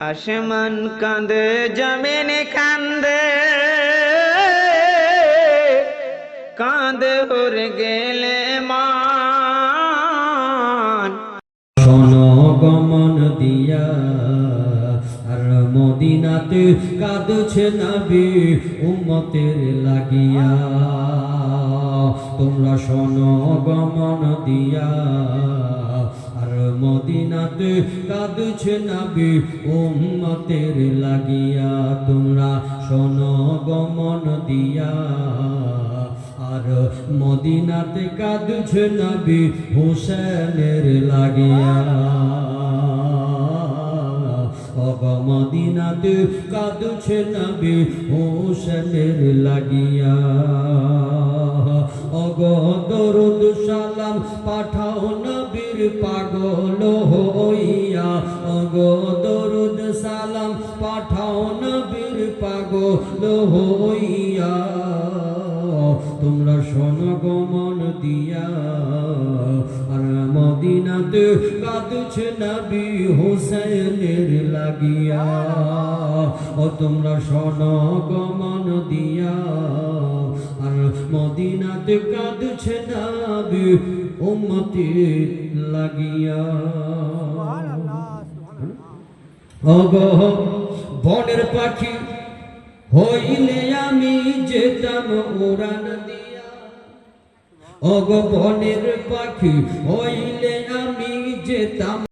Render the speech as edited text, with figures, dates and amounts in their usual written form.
আসমান কাঁদে জমিন কান্দে, কাঁদে উড়ে গেলে মান। শোনো গমন দিয়া আর মদিনাতে কাঁদছে নবী উম্মতের লাগিয়া। তোমরা শোনো গমন দিয়া আর মদিনাতে কাঁদছে নবী উম্মতের লাগিয়া। তোমরা শোনো গমন দিয়া আর মদিনাতে কাঁদছে নবী হুসেনের লাগিয়া। অগ মদিনাতে কাঁদছে নবী হুসেনের লাগিয়া। অগ দরুদ সালাম পাঠাও নবীর পাগল হইয়া। অগ দরুদ সালাম পাঠাও নবীর পাগল হইয়া। তোমরা শোনো গমন দিয়া আর মদিনাতে কাঁদছে নবী হুসেনের লাগিয়া। ও তোমরা শোনো গমন দিয়া আর মদিনাতে কাঁদছে নবী উম্মতের লাগিয়া। ওগো বনের পাখি হইলে আমি যেতাম উড়ান দিয়া। ওগো বনের পাখি হইলে আমি যেতাম